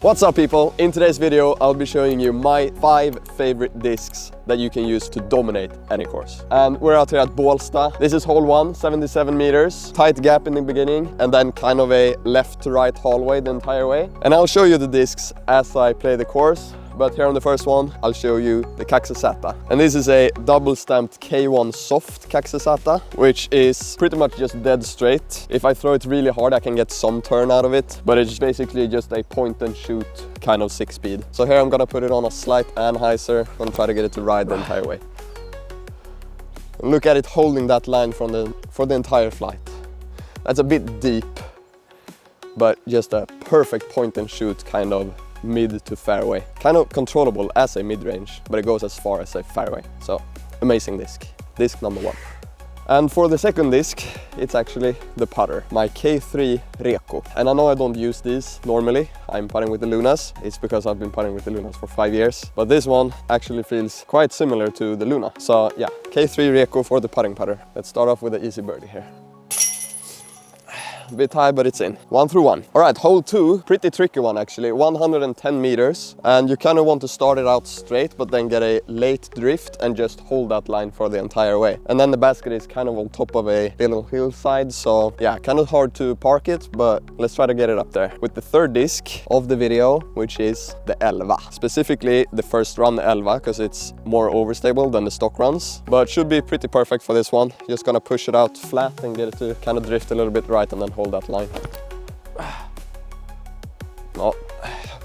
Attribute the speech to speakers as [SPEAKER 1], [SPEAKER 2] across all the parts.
[SPEAKER 1] What's up people? In today's video I'll be showing you my 5 favorite discs that you can use to dominate any course. And we're out here at Bålsta. This is hole 1, 77 meters, tight gap in the beginning and then kind of a left to right hallway the entire way. And I'll show you the discs as I play the course. But here on the first one, I'll show you the Kastaplast. And this is a double stamped K1 soft Kastaplast, which is pretty much just dead straight. If I throw it really hard, I can get some turn out of it, but it's basically just a point and shoot kind of 6-speed. So here I'm gonna put it on a slight anhyzer and try to get it to ride the entire way. And look at it holding that line for the entire flight. That's a bit deep, but just a perfect point and shoot kind of mid to fairway. Kind of controllable as a mid-range, but it goes as far as a fairway. So amazing disc. Disc number 1. And for the second disc, it's actually the putter, my K3 Reko. And I know I don't use these normally. I'm putting with the Lunas. It's because I've been putting with the Lunas for 5 years. But this one actually feels quite similar to the Luna. So yeah, K3 Reko for the putting putter. Let's start off with an easy birdie here. A bit high, but it's in. 1 through 1. All right, hole 2, pretty tricky one actually, 110 meters. And you kind of want to start it out straight, but then get a late drift and just hold that line for the entire way. And then the basket is kind of on top of a little hillside, so yeah, kind of hard to park it, but let's try to get it up there. With the third disc of the video, which is the Elva. Specifically the first run Elva, because it's more overstable than the stock runs. But should be pretty perfect for this one. Just gonna push it out flat and get it to kind of drift a little bit right and then hold that line. No,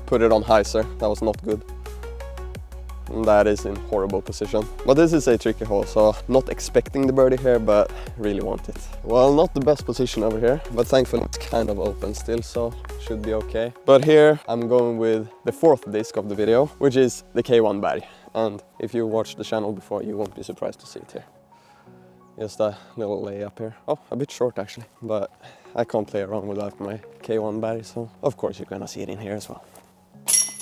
[SPEAKER 1] put it on hyzer, that was not good. And that is in horrible position. But this is a tricky hole, so not expecting the birdie here, but really want it. Well, not the best position over here, but thankfully it's kind of open still, so should be okay. But here I'm going with the fourth disc of the video, which is the K1 Berg. And if you watched the channel before, you won't be surprised to see it here. Just a little layup here. Oh, a bit short actually, but I can't play around without my K1 Berg, so of course you're gonna see it in here as well.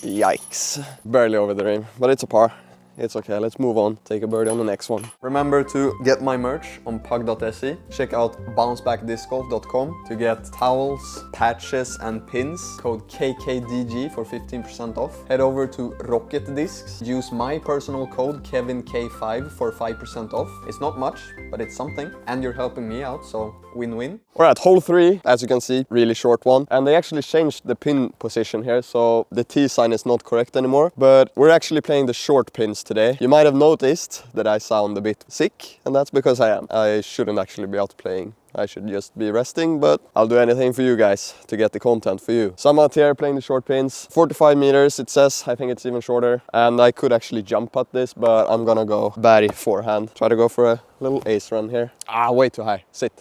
[SPEAKER 1] Yikes, barely over the rim, but it's a par. It's okay, let's move on, take a birdie on the next one. Remember to get my merch on pug.se. Check out bouncebackdiscgolf.com to get towels, patches and pins. Code KKDG for 15% off. Head over to Rocket Discs. Use my personal code KevinK5 for 5% off. It's not much, but it's something. And you're helping me out, so win-win. Alright, hole 3, as you can see, really short one. And they actually changed the pin position here, so the T sign is not correct anymore. But we're actually playing the short pins today. You might have noticed that I sound a bit sick, and that's because I am. I shouldn't actually be out playing. I should just be resting, but I'll do anything for you guys to get the content for you. So I'm out here playing the short pins. 45 meters it says, I think it's even shorter. And I could actually jump putt this, but I'm gonna go Berg forehand. Try to go for a little ace run here. Ah, way too high, sit.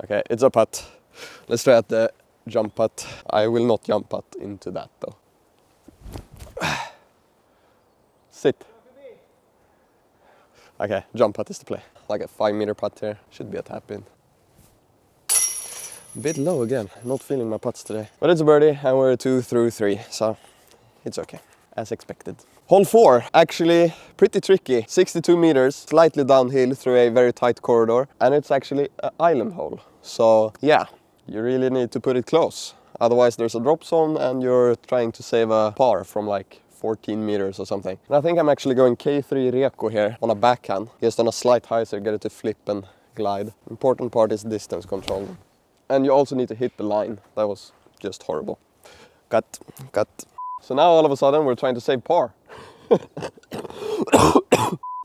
[SPEAKER 1] Okay, it's a putt. Let's try at the jump putt. I will not jump putt into that though. Sit. Okay, jump putt is the play. Like a 5-meter putt here. Should be a tap in. A bit low again. Not feeling my putts today. But it's a birdie and we're 2 through 3, so it's okay. As expected. Hole 4, actually pretty tricky. 62 meters, slightly downhill through a very tight corridor. And it's actually an island hole. So yeah, you really need to put it close. Otherwise there's a drop zone and you're trying to save a par from like 14 meters or something. And I think I'm actually going K3 Reko here on a backhand. Just on a slight hyzer, get it to flip and glide. Important part is distance control. And you also need to hit the line. That was just horrible. Cut. So now all of a sudden we're trying to save par. And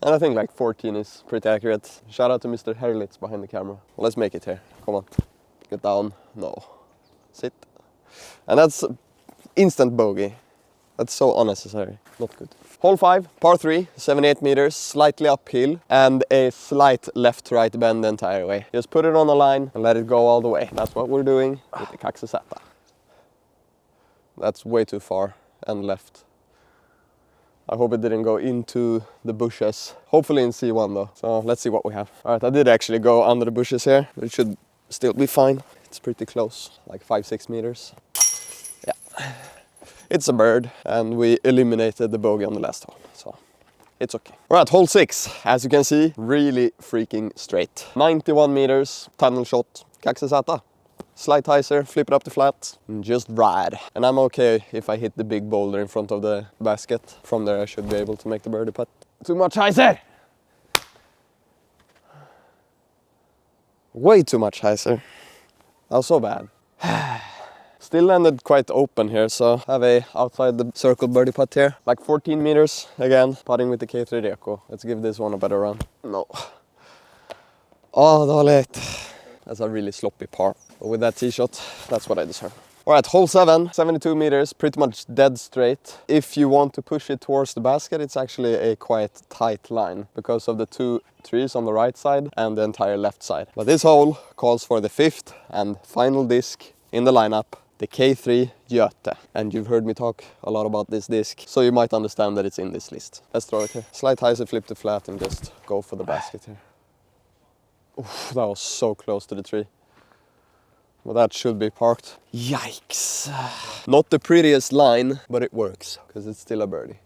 [SPEAKER 1] I think like 14 is pretty accurate. Shout out to Mr. Herlitz behind the camera. Let's make it here. Come on. Get down. No. Sit. And that's instant bogey. That's so unnecessary. Not good. Hole 5, par 3, 78 meters, slightly uphill, and a slight left-right bend the entire way. Just put it on the line and let it go all the way. That's what we're doing with the Kastaplast. That's way too far and left. I hope it didn't go into the bushes. Hopefully in C1 though. So let's see what we have. All right, I did actually go under the bushes here, but it should still be fine. It's pretty close, like 5-6 meters. Yeah. It's a bird, and we eliminated the bogey on the last hole, so it's okay. All right, hole 6, as you can see, really freaking straight. 91 meters, tunnel shot, Kastaplast. slight hyzer, flip it up the flat, and just ride. And I'm okay if I hit the big boulder in front of the basket. From there I should be able to make the birdie putt. Too much hyzer! Way too much hyzer. That was so bad. Still landed quite open here, so have a outside the circle birdie putt here. Like 14 meters, again, putting with the K3 Reco. Let's give this one a better run. No. Oh, dåligt. That's a really sloppy par. But with that tee shot, that's what I deserve. Alright, hole 7, 72 meters, pretty much dead straight. If you want to push it towards the basket, it's actually a quite tight line because of the 2 trees on the right side and the entire left side. But this hole calls for the 5th and final disc in the lineup, the K3 Göte. And you've heard me talk a lot about this disc, so you might understand that it's in this list. Let's throw it here. Slight hyzer, flip to flat and just go for the basket here. Oof, that was so close to the tree. Well, that should be parked. Yikes. Not the prettiest line, but it works, because it's still a birdie.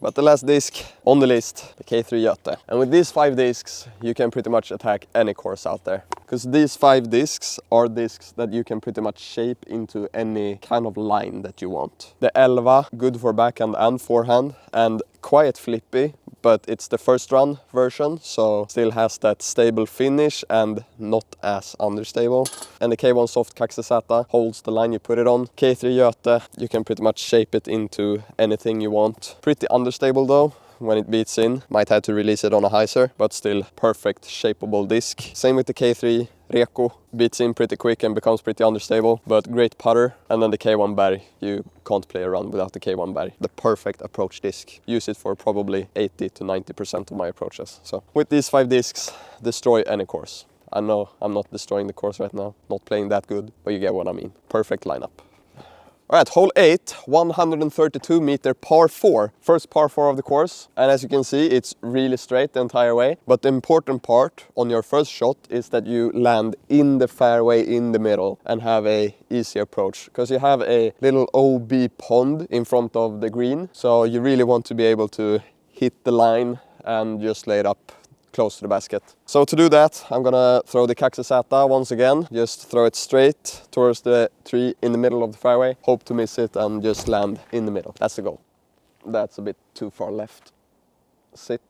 [SPEAKER 1] But the last disc on the list, the K3 Göte. And with these 5 discs, you can pretty much attack any course out there. Because these 5 discs are discs that you can pretty much shape into any kind of line that you want. The Elva, good for backhand and forehand, and quite flippy, but it's the first run version, so still has that stable finish and not as understable. And the K1 Soft Kastaplast holds the line you put it on. K3 Göte, you can pretty much shape it into anything you want. Pretty understable though. When it beats in, might have to release it on a hyzer, but still perfect shapeable disc. Same with the K3 Reco, beats in pretty quick and becomes pretty understable, but great putter. And then the K1 Berg, you can't play around without the K1 Berg. The perfect approach disc. Use it for probably 80 to 90% of my approaches. So with these 5 discs, destroy any course. I know I'm not destroying the course right now, not playing that good, but you get what I mean. Perfect lineup. Alright, hole 8, 132 meter par 4. First par 4 of the course. And as you can see, it's really straight the entire way. But the important part on your first shot is that you land in the fairway in the middle and have a easy approach. Because you have a little OB pond in front of the green. So you really want to be able to hit the line and just lay it up close to the basket. So to do that, I'm gonna throw the Kastaplast once again. Just throw it straight towards the tree in the middle of the fairway. Hope to miss it and just land in the middle. That's the goal. That's a bit too far left. Sit.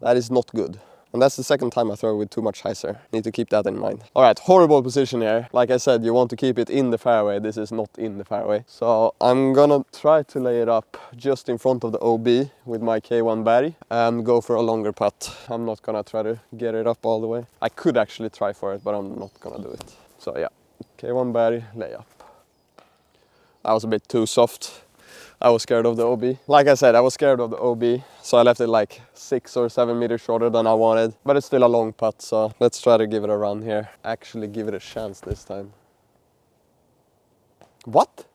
[SPEAKER 1] That is not good. And that's the second time I throw with too much hyzer. Need to keep that in mind. Alright, horrible position here. Like I said, you want to keep it in the fairway. This is not in the fairway. So I'm gonna try to lay it up just in front of the OB with my K1 Berg and go for a longer putt. I'm not gonna try to get it up all the way. I could actually try for it, but I'm not gonna do it. So yeah, K1 Berg, lay up. That was a bit too soft. I was scared of the OB. Like I said, I was scared of the OB, so I left it like 6 or 7 meters shorter than I wanted. But it's still a long putt, so let's try to give it a run here. Actually give it a chance this time. What?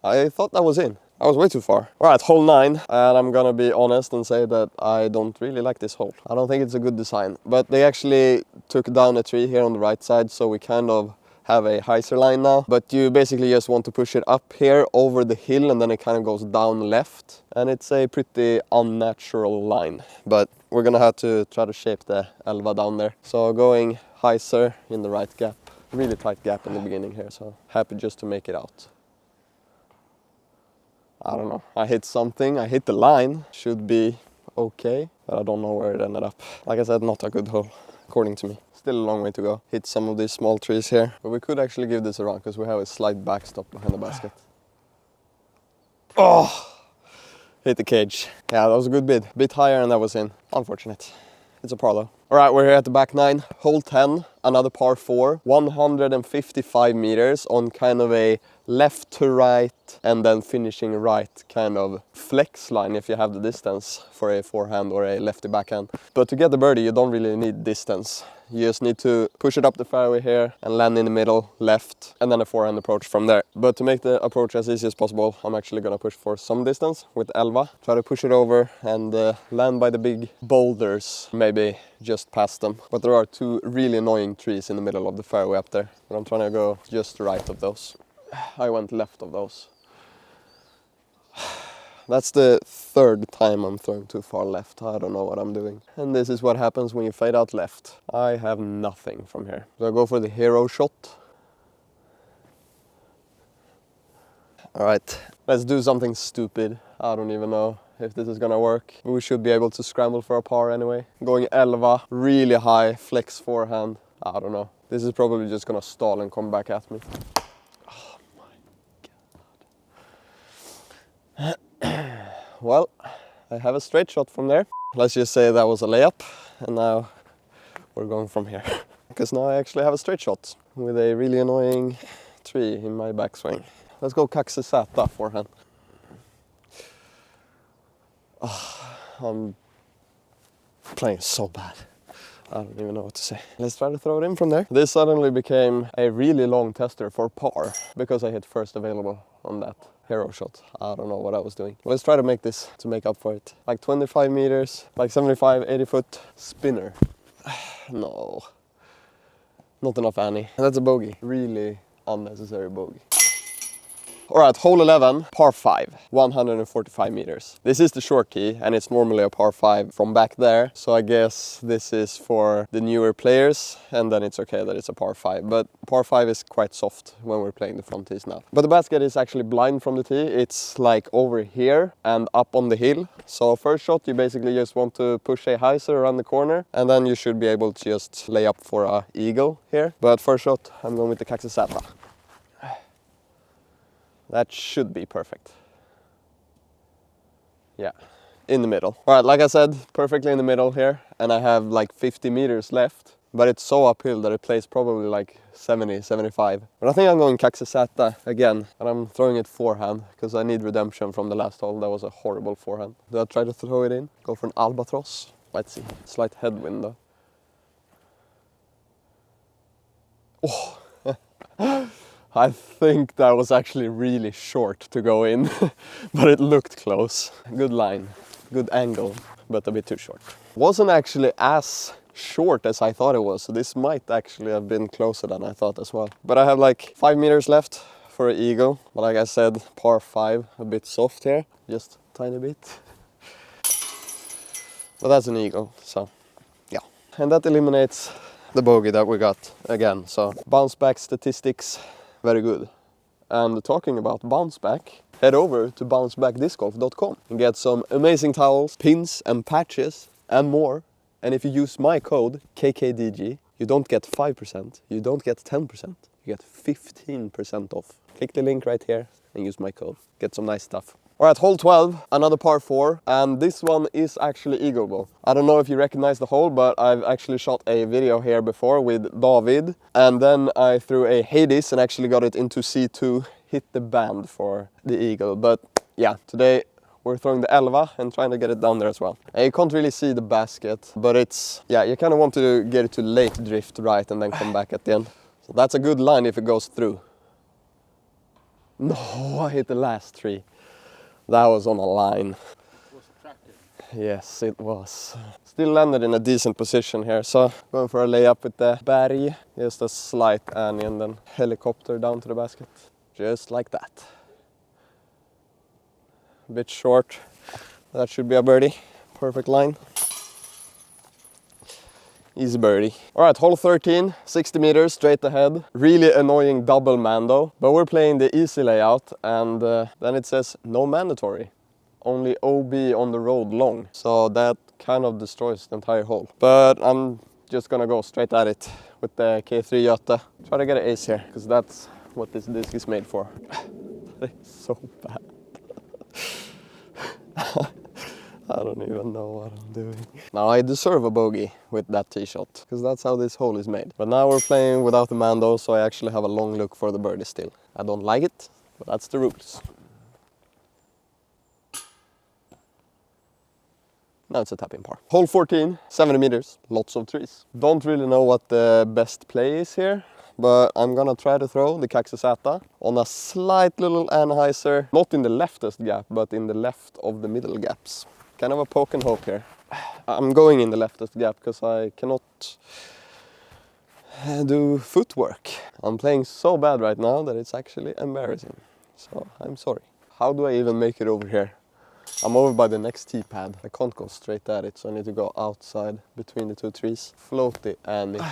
[SPEAKER 1] I thought that was in. I was way too far. Alright, hole 9, and I'm gonna be honest and say that I don't really like this hole. I don't think it's a good design, but they actually took down a tree here on the right side, so we kind of have a hyzer line now, but you basically just want to push it up here over the hill and then it kind of goes down left, and it's a pretty unnatural line, but we're gonna have to try to shape the Elva down there. So going hyzer in the right gap, really tight gap in the beginning here, so happy just to make it out. I don't know, I hit something, I hit the line, should be okay, but I don't know where it ended up. Like I said, not a good hole, according to me. Still a long way to go. Hit some of these small trees here. But we could actually give this a run because we have a slight backstop behind the basket. Oh! Hit the cage. Yeah, that was a good bid. Bit higher and that was in. Unfortunate. It's a par though. Alright, we're here at the back 9. Hole 10, another par 4. 155 meters on kind of a left to right and then finishing right kind of flex line if you have the distance for a forehand or a lefty backhand. But to get the birdie, you don't really need distance. You just need to push it up the fairway here and land in the middle, left, and then a forehand approach from there. But to make the approach as easy as possible, I'm actually gonna push for some distance with Elva. Try to push it over and land by the big boulders, maybe just past them. But there are 2 really annoying trees in the middle of the fairway up there. But I'm trying to go just right of those. I went left of those. That's the third time I'm throwing too far left. I don't know what I'm doing. And this is what happens when you fade out left. I have nothing from here. So I go for the hero shot. All right, let's do something stupid. I don't even know if this is gonna work. We should be able to scramble for a par anyway. Going 11, really high, flex forehand. I don't know. This is probably just gonna stall and come back at me. Oh my God. Well, I have a straight shot from there. Let's just say that was a layup, and now we're going from here. Because now I actually have a straight shot with a really annoying tree in my backswing. Let's go Kastaplast forehand. Oh, I'm playing so bad. I don't even know what to say. Let's try to throw it in from there. This suddenly became a really long tester for par because I hit first available on that hero shot. I don't know what I was doing. Let's try to make this to make up for it. Like 25 meters, like 75, 80 foot spinner. No, not enough Annie. That's a bogey. Really unnecessary bogey. All right, hole 11, par 5, 145 meters. This is the short tee, and it's normally a par 5 from back there. So I guess this is for the newer players, and then it's okay that it's a par 5. But par 5 is quite soft when we're playing the front tees now. But the basket is actually blind from the tee. It's like over here and up on the hill. So first shot, you basically just want to push a hyzer around the corner, and then you should be able to just lay up for a eagle here. But first shot, I'm going with the Kastaplast. That should be perfect. Yeah, in the middle. All right, like I said, perfectly in the middle here. And I have like 50 meters left, but it's so uphill that it plays probably like 70, 75. But I think I'm going Kastaplast again, and I'm throwing it forehand because I need redemption from the last hole. That was a horrible forehand. Do I try to throw it in? Go for an albatross? Let's see. Slight headwind though. Oh! I think that was actually really short to go in, but it looked close. Good line, good angle, but a bit too short. Wasn't actually as short as I thought it was, so this might actually have been closer than I thought as well. But I have like 5 meters left for an eagle, but like I said, par 5, a bit soft here, just a tiny bit. But that's an eagle, so yeah. And that eliminates the bogey that we got again, so bounce back statistics. Very good. And talking about bounce back, head over to bouncebackdiscgolf.com and get some amazing towels, pins and patches and more. And if you use my code KKDG, you don't get 5%, you don't get 10%, you get 15% off. Click the link right here and use my code. Get some nice stuff. All right, hole 12, another par 4, and this one is actually eagleable. I don't know if you recognize the hole, but I've actually shot a video here before with David, and then I threw a Hades and actually got it into C2, hit the band for the eagle. But yeah, today we're throwing the Elva and trying to get it down there as well. And you can't really see the basket, but it's, yeah, you kind of want to get it to late drift right and then come back at the end. So that's a good line if it goes through. No, I hit the last tree. That was on a line.
[SPEAKER 2] Was attractive.
[SPEAKER 1] Yes, it was. Still landed in a decent position here, so going for a layup with the berg. Just a slight Annie and then helicopter down to the basket. Just like that. A bit short. That should be a birdie. Perfect line. Easy birdie. All right, hole 13, 60 meters straight ahead. Really annoying double mando, but we're playing the easy layout, and then it says no mandatory, only OB on the road long. So that kind of destroys the entire hole. But I'm just gonna go straight at it with the K3 Jota. Try to get an ace here, because that's what this disc is made for. It's so bad. I don't even know what I'm doing. Now I deserve a bogey with that tee shot, because that's how this hole is made. But now we're playing without the mando, so I actually have a long look for the birdie still. I don't like it, but that's the rules. Now it's a tap-in par. Hole 14, 70 meters, lots of trees. Don't really know what the best play is here, but I'm gonna try to throw the Kastaplast on a slight little anhyzer, not in the leftest gap, but in the left of the middle gaps. Kind of a poke and hope here. I'm going in the leftest gap because I cannot do footwork. I'm playing so bad right now that it's actually embarrassing. So I'm sorry. How do I even make it over here? I'm over by the next tee pad. I can't go straight at it, so I need to go outside between the two trees. Floaty and it.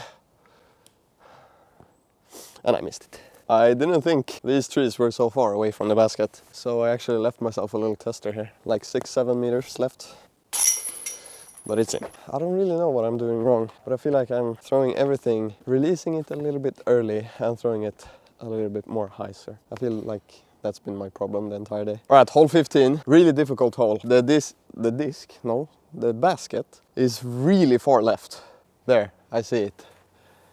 [SPEAKER 1] And I missed it. I didn't think these trees were so far away from the basket, so I actually left myself a little tester here, like 6-7 meters left. But it's in. I don't really know what I'm doing wrong, but I feel like I'm throwing everything, releasing it a little bit early and throwing it a little bit more hyzer. I feel like that's been my problem the entire day. All right, hole 15, really difficult hole. The basket is really far left. There, I see it.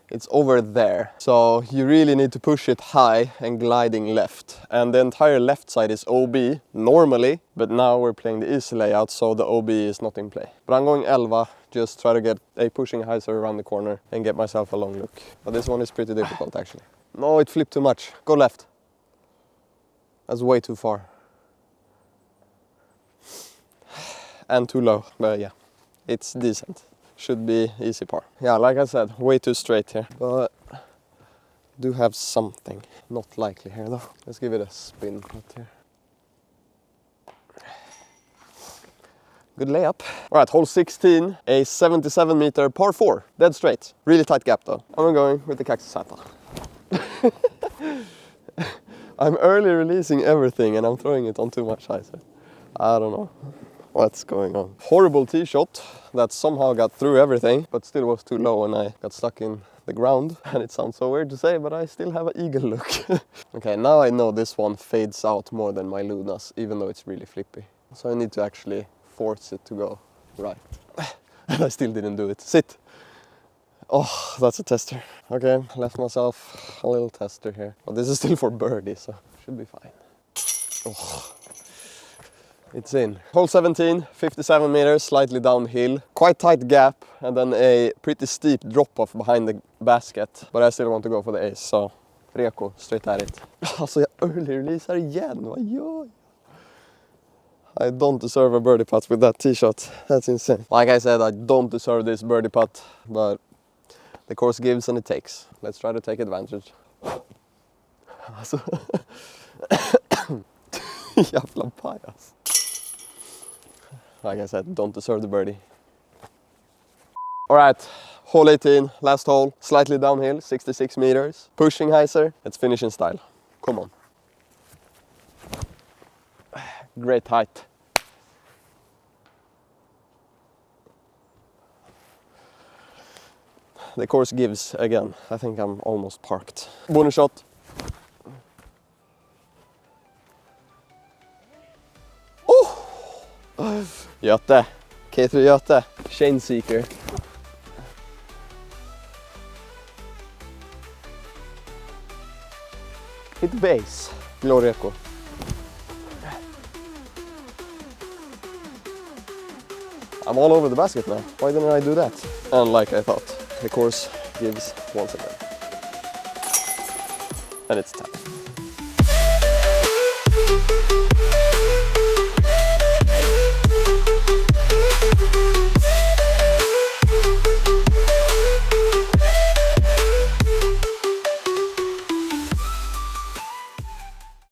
[SPEAKER 1] It's over there. So you really need to push it high and gliding left. And the entire left side is OB normally, but now we're playing the easy layout, so the OB is not in play. But I'm going Elva, just try to get a pushing hyzer around the corner and get myself a long look. But this one is pretty difficult actually. No, it flipped too much. Go left. That's way too far. And too low, but yeah, it's decent. Should be easy par. Yeah, like I said, way too straight here, but do have something. Not likely here though. Let's give it a spin putt here. Good layup. All right, hole 16, a 77 meter par 4, dead straight. Really tight gap though. I'm going with the Kastaplast. I'm early releasing everything and I'm throwing it on too much hyzer. I don't know what's going on. Horrible tee shot that somehow got through everything, but still was too low and I got stuck in the ground. And it sounds so weird to say, but I still have an eagle look. Okay, now I know this one fades out more than my Lunas, even though it's really flippy. So I need to actually force it to go right. And I still didn't do it. Sit. Oh, that's a tester. Okay, left myself a little tester here. But this is still for birdie, so should be fine. Oh. It's in. Hole 17, 57 meters, slightly downhill. Quite tight gap and then a pretty steep drop-off behind the basket. But I still want to go for the ace, so Reko, straight at it. Alltså jag early releasar igen, vad gör jag? I don't deserve a birdie putt with that tee shot. That's insane. Like I said, I don't deserve this birdie putt, but the course gives and it takes. Let's try to take advantage. Alltså. Jävla pajas. Like I said, don't deserve the birdie. All right, hole 18, last hole, slightly downhill, 66 meters. Pushing hyzer, let's finish in style. Come on. Great height. The course gives again. I think I'm almost parked. Bonus shot. Göte, K3 Göte, Chain Seeker. Hit base, Gloreko. I'm all over the basket now. Why didn't I do that? And like I thought, the course gives once again. And it's time.